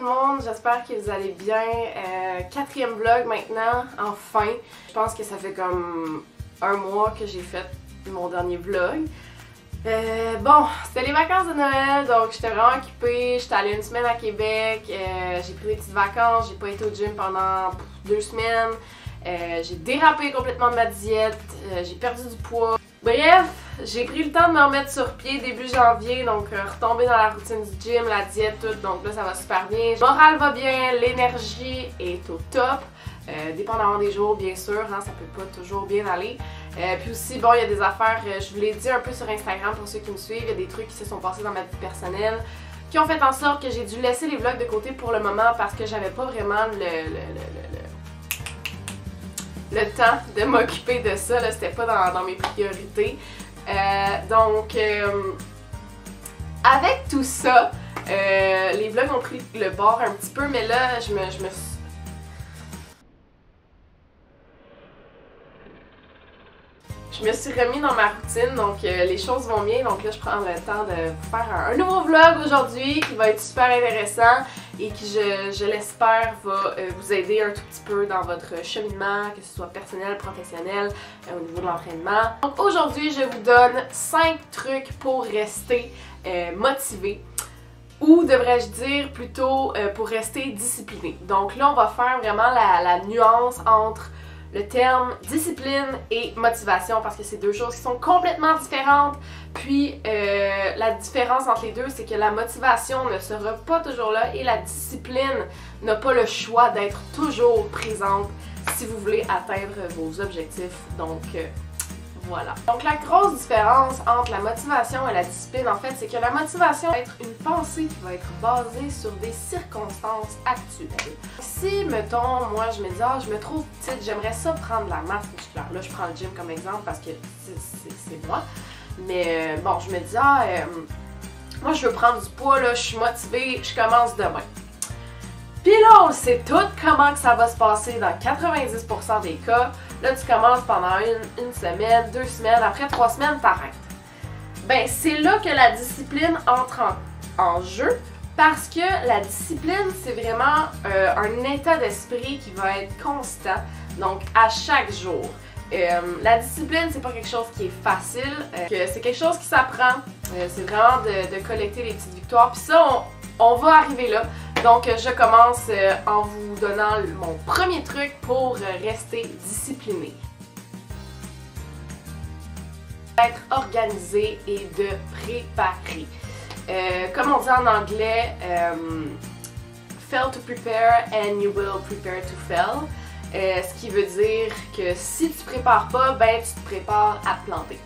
monde, j'espère que vous allez bien. Quatrième vlog maintenant, enfin. Je pense que ça fait comme un mois que j'ai fait mon dernier vlog. Bon, c'était les vacances de Noël, donc j'étais vraiment occupée. J'étais allée une semaine à Québec, j'ai pris des petites vacances, j'ai pas été au gym pendant 2 semaines. J'ai dérapé complètement de ma diète, j'ai perdu du poids. Bref, j'ai pris le temps de me remettre sur pied début janvier, donc retomber dans la routine du gym, la diète, tout, donc là ça va super bien. Le moral va bien, l'énergie est au top, dépendamment des jours bien sûr, hein, ça peut pas toujours bien aller. Puis aussi, bon, il y a des affaires, je vous l'ai dit un peu sur Instagram pour ceux qui me suivent, il y a des trucs qui se sont passés dans ma vie personnelle qui ont fait en sorte que j'ai dû laisser les vlogs de côté pour le moment parce que j'avais pas vraiment le temps de m'occuper de ça, là, c'était pas dans mes priorités. Avec tout ça, les vlogs ont pris le bord un petit peu, mais là, je me suis remis dans ma routine, donc les choses vont bien. Donc là, je prends le temps de vous faire un nouveau vlog aujourd'hui qui va être super intéressant et qui, je l'espère, va vous aider un tout petit peu dans votre cheminement, que ce soit personnel, professionnel, au niveau de l'entraînement. Donc aujourd'hui, je vous donne 5 trucs pour rester motivé. Ou devrais-je dire plutôt pour rester discipliné. Donc là, on va faire vraiment la nuance entre le terme discipline et motivation parce que c'est deux choses qui sont complètement différentes. Puis la différence entre les deux, c'est que la motivation ne sera pas toujours là et la discipline n'a pas le choix d'être toujours présente si vous voulez atteindre vos objectifs. Donc voilà. Donc la grosse différence entre la motivation et la discipline, en fait, c'est que la motivation va être une pensée qui va être basée sur des circonstances actuelles. Si, mettons, moi je me dis « Ah, je me trouve petite, j'aimerais ça prendre de la masse musculaire ». Là, je prends le gym comme exemple parce que c'est moi. Mais bon, je me dis « Ah, moi je veux prendre du poids, là, je suis motivée, je commence demain ». Puis là, on sait tout comment que ça va se passer dans 90% des cas. Là, tu commences pendant une semaine, 2 semaines, après 3 semaines, t'arrêtes. Ben, c'est là que la discipline entre en jeu parce que la discipline, c'est vraiment un état d'esprit qui va être constant, donc à chaque jour. La discipline, c'est pas quelque chose qui est facile, c'est quelque chose qui s'apprend. C'est vraiment de collecter les petites victoires. Puis ça, on va arriver là. Donc, je commence en vous donnant mon premier truc pour rester discipliné. Être organisé et de préparer. Comme on dit en anglais, fail to prepare and you will prepare to fail. Ce qui veut dire que si tu prépares pas, ben tu te prépares à te planter.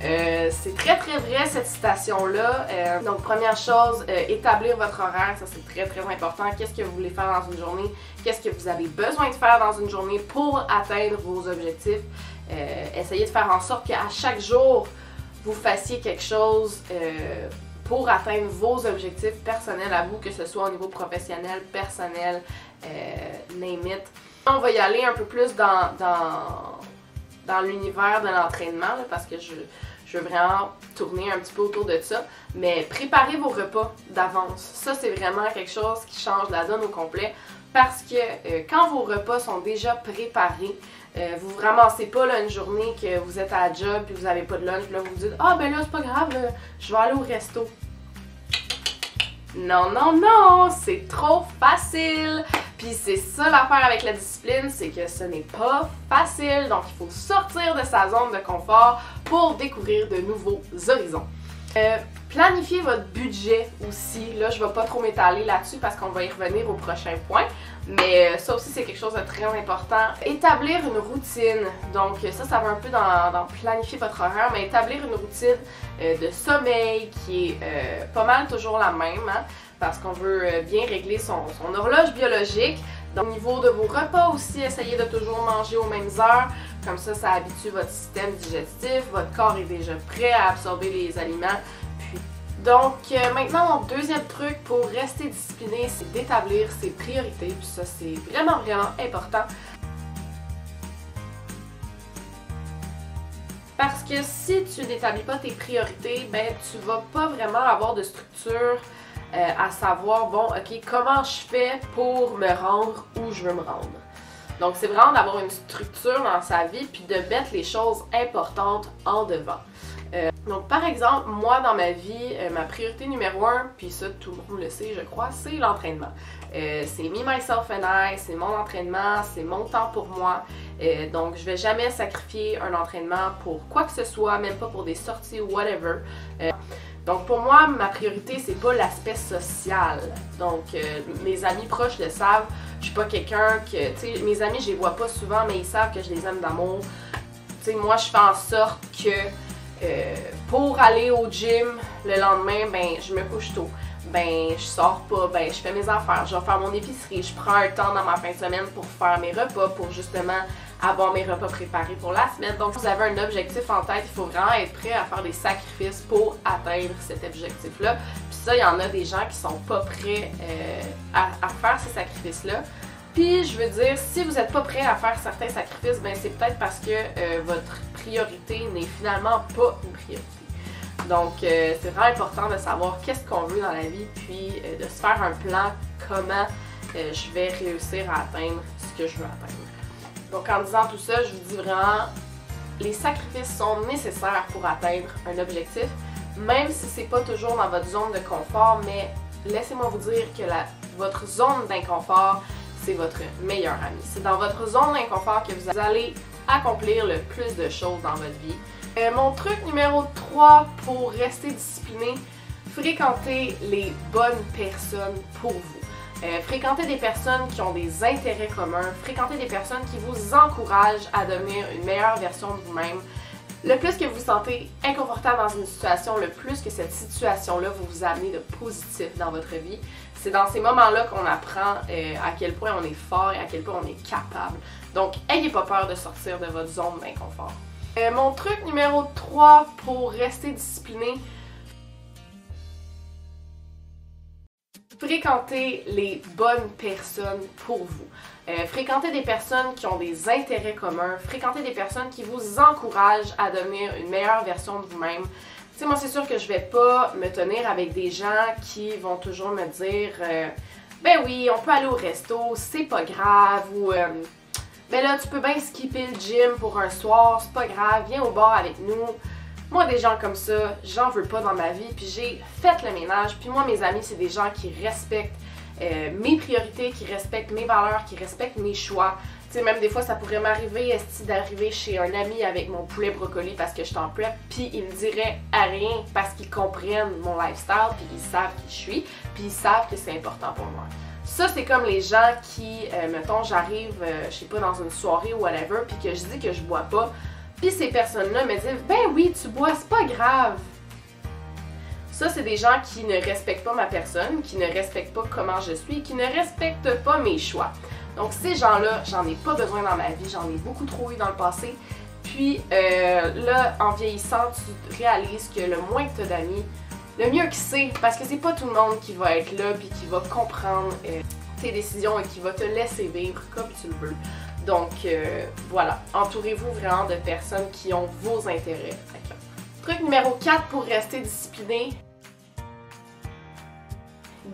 C'est très vrai cette citation-là. Donc première chose, établir votre horaire, ça c'est très important. Qu'est-ce que vous voulez faire dans une journée? Qu'est-ce que vous avez besoin de faire dans une journée pour atteindre vos objectifs? Essayez de faire en sorte qu'à chaque jour, vous fassiez quelque chose pour atteindre vos objectifs personnels à vous, que ce soit au niveau professionnel, personnel, name it. On va y aller un peu plus dans l'univers de l'entraînement parce que je veux vraiment tourner un petit peu autour de ça, mais préparez vos repas d'avance. Ça, c'est vraiment quelque chose qui change la donne au complet parce que quand vos repas sont déjà préparés, vous vous ramassez pas là, une journée que vous êtes à la job et vous n'avez pas de lunch, puis là vous vous dites « Ah ben là, c'est pas grave, là, je vais aller au resto. » Non, c'est trop facile! Puis c'est ça l'affaire avec la discipline, c'est que ce n'est pas facile, donc il faut sortir de sa zone de confort pour découvrir de nouveaux horizons. Planifiez votre budget aussi, là je ne vais pas trop m'étaler là-dessus parce qu'on va y revenir au prochain point, mais ça aussi c'est quelque chose de très important. Établir une routine, donc ça va un peu dans planifier votre horaire, mais établir une routine de sommeil qui est pas mal toujours la même, hein, parce qu'on veut bien régler son horloge biologique. Donc, au niveau de vos repas aussi, essayez de toujours manger aux mêmes heures. Comme ça habitue votre système digestif. Votre corps est déjà prêt à absorber les aliments. Donc, maintenant, mon deuxième truc pour rester discipliné, c'est d'établir ses priorités. Puis ça, c'est vraiment important. Parce que si tu n'établis pas tes priorités, ben tu vas pas vraiment avoir de structure à savoir, bon, ok, comment je fais pour me rendre où je veux me rendre. Donc, c'est vraiment d'avoir une structure dans sa vie puis de mettre les choses importantes en devant. Donc, par exemple, moi, dans ma vie, ma priorité numéro 1, puis ça, tout le monde le sait, je crois, c'est l'entraînement. C'est me, myself and I, c'est mon entraînement, c'est mon temps pour moi. Donc, je vais jamais sacrifier un entraînement pour quoi que ce soit, même pas pour des sorties ou whatever. Donc, pour moi, ma priorité, c'est pas l'aspect social. Donc, mes amis proches le savent. Je suis pas quelqu'un que, tu sais, mes amis, je les vois pas souvent, mais ils savent que je les aime d'amour. Tu sais, moi, je fais en sorte que pour aller au gym le lendemain, ben, je me couche tôt. Ben, je sors pas, ben, je fais mes affaires, je vais faire mon épicerie, je prends un temps dans ma fin de semaine pour faire mes repas, pour justement avoir mes repas préparés pour la semaine. Donc, si vous avez un objectif en tête, il faut vraiment être prêt à faire des sacrifices pour atteindre cet objectif-là. Puis ça, il y en a des gens qui sont pas prêts à faire ces sacrifices-là. Puis, je veux dire, si vous n'êtes pas prêt à faire certains sacrifices, ben c'est peut-être parce que votre priorité n'est finalement pas une priorité. Donc, c'est vraiment important de savoir qu'est-ce qu'on veut dans la vie, puis de se faire un plan, comment je vais réussir à atteindre ce que je veux atteindre. Donc, en disant tout ça, je vous dis vraiment, les sacrifices sont nécessaires pour atteindre un objectif, même si c'est pas toujours dans votre zone de confort, mais laissez-moi vous dire que votre zone d'inconfort, c'est votre meilleur ami. C'est dans votre zone d'inconfort que vous allez accomplir le plus de choses dans votre vie. Mon truc numéro 3 pour rester discipliné, fréquentez les bonnes personnes pour vous. Fréquentez des personnes qui ont des intérêts communs, fréquentez des personnes qui vous encouragent à devenir une meilleure version de vous-même. Le plus que vous vous sentez inconfortable dans une situation, le plus que cette situation-là va vous amener de positif dans votre vie. C'est dans ces moments-là qu'on apprend à quel point on est fort et à quel point on est capable. Donc, ayez pas peur de sortir de votre zone d'inconfort. Mon truc numéro 3 pour rester discipliné, fréquentez les bonnes personnes pour vous. Fréquentez des personnes qui ont des intérêts communs, fréquentez des personnes qui vous encouragent à devenir une meilleure version de vous-même. Tu sais, moi, c'est sûr que je vais pas me tenir avec des gens qui vont toujours me dire ben oui, on peut aller au resto, c'est pas grave, ou ben là, tu peux bien skipper le gym pour un soir, c'est pas grave, viens au bar avec nous. Moi, des gens comme ça, j'en veux pas dans ma vie, puis j'ai fait le ménage, puis moi, mes amis, c'est des gens qui respectent mes priorités, qui respectent mes valeurs, qui respectent mes choix. Tu sais, même des fois, ça pourrait m'arriver d'arriver chez un ami avec mon poulet brocoli parce que je suis en prep, puis ils me diraient à rien parce qu'ils comprennent mon lifestyle, puis ils savent qui je suis, puis ils savent que c'est important pour moi. Ça, c'est comme les gens qui, mettons, j'arrive, je sais pas, dans une soirée ou whatever, puis que je dis que je bois pas, puis ces personnes-là me disent « Ben oui, tu bois, c'est pas grave! » Ça, c'est des gens qui ne respectent pas ma personne, qui ne respectent pas comment je suis, qui ne respectent pas mes choix. Donc ces gens-là, j'en ai pas besoin dans ma vie, j'en ai beaucoup trop eu dans le passé. Puis là, en vieillissant, tu réalises que le moins que tu as d'amis, le mieux que c'est, parce que c'est pas tout le monde qui va être là puis qui va comprendre tes décisions et qui va te laisser vivre comme tu le veux. Donc voilà, entourez-vous vraiment de personnes qui ont vos intérêts. Truc numéro 4 pour rester discipliné,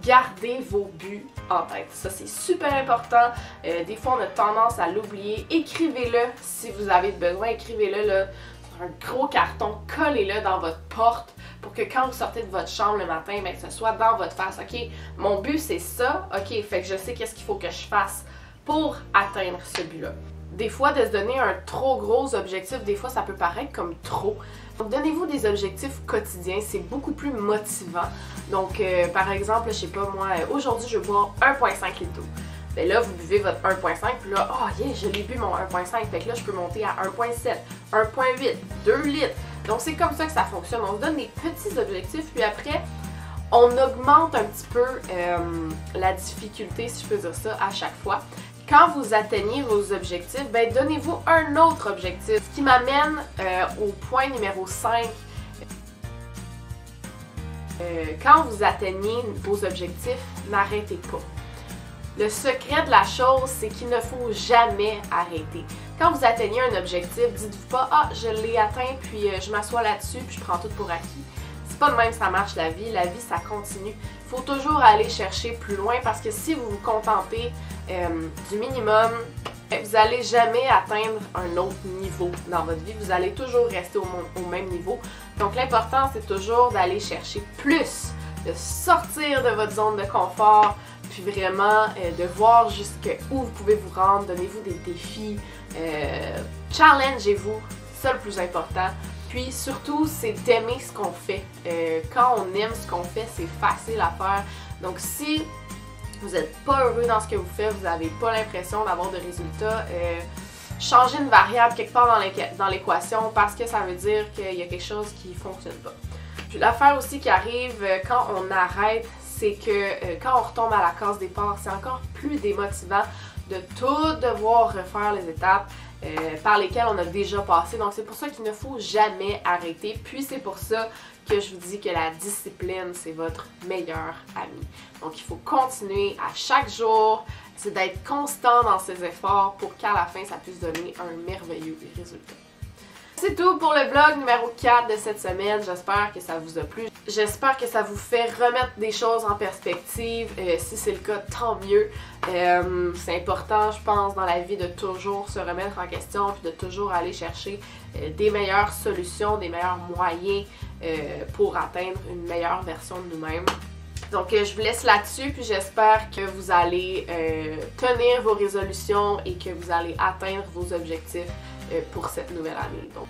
gardez vos buts en tête. Ça, c'est super important. Des fois, on a tendance à l'oublier. Écrivez-le si vous avez besoin. Écrivez-le là, sur un gros carton. Collez-le dans votre porte pour que quand vous sortez de votre chambre le matin, ben, que ce soit dans votre face. OK, mon but, c'est ça. OK, fait que je sais qu'est-ce qu'il faut que je fasse pour atteindre ce but-là. Des fois, de se donner un trop gros objectif, des fois, ça peut paraître comme trop. Donc, donnez-vous des objectifs quotidiens, c'est beaucoup plus motivant. Donc, par exemple, je sais pas moi, aujourd'hui, je vais boire 1,5 litres d'eau. Ben là, vous buvez votre 1,5, puis là, oh yeah, je l'ai bu mon 1,5, fait que là, je peux monter à 1,7, 1,8, 2 litres. Donc, c'est comme ça que ça fonctionne. On se donne des petits objectifs, puis après, on augmente un petit peu la difficulté, si je peux dire ça, à chaque fois. Quand vous atteignez vos objectifs, ben donnez-vous un autre objectif. Ce qui m'amène au point numéro 5. Quand vous atteignez vos objectifs, n'arrêtez pas. Le secret de la chose, c'est qu'il ne faut jamais arrêter. Quand vous atteignez un objectif, dites-vous pas « Ah, je l'ai atteint, puis je m'assois là-dessus, puis je prends tout pour acquis ». C'est pas de même que ça marche la vie ça continue. Il faut toujours aller chercher plus loin parce que si vous vous contentez du minimum, vous n'allez jamais atteindre un autre niveau dans votre vie, vous allez toujours rester au même niveau. Donc l'important c'est toujours d'aller chercher plus, de sortir de votre zone de confort, puis vraiment de voir jusqu'où vous pouvez vous rendre, donnez-vous des défis, challengez-vous, c'est ça le plus important. Puis surtout, c'est d'aimer ce qu'on fait. Quand on aime ce qu'on fait, c'est facile à faire. Donc si vous n'êtes pas heureux dans ce que vous faites, vous n'avez pas l'impression d'avoir de résultats, changez une variable quelque part dans l'équation parce que ça veut dire qu'il y a quelque chose qui ne fonctionne pas. Puis l'affaire aussi qui arrive quand on arrête, c'est que quand on retombe à la case départ, c'est encore plus démotivant de tout devoir refaire les étapes par lesquelles on a déjà passé. Donc c'est pour ça qu'il ne faut jamais arrêter. Puis c'est pour ça que je vous dis que la discipline, c'est votre meilleur ami. Donc il faut continuer à chaque jour, c'est d'être constant dans ses efforts pour qu'à la fin, ça puisse donner un merveilleux résultat. C'est tout pour le vlog numéro 4 de cette semaine. J'espère que ça vous a plu. J'espère que ça vous fait remettre des choses en perspective. Si c'est le cas, tant mieux. C'est important, je pense, dans la vie de toujours se remettre en question puis de toujours aller chercher des meilleures solutions, des meilleurs moyens pour atteindre une meilleure version de nous-mêmes. Donc je vous laisse là-dessus, puis j'espère que vous allez tenir vos résolutions et que vous allez atteindre vos objectifs pour cette nouvelle année. Donc,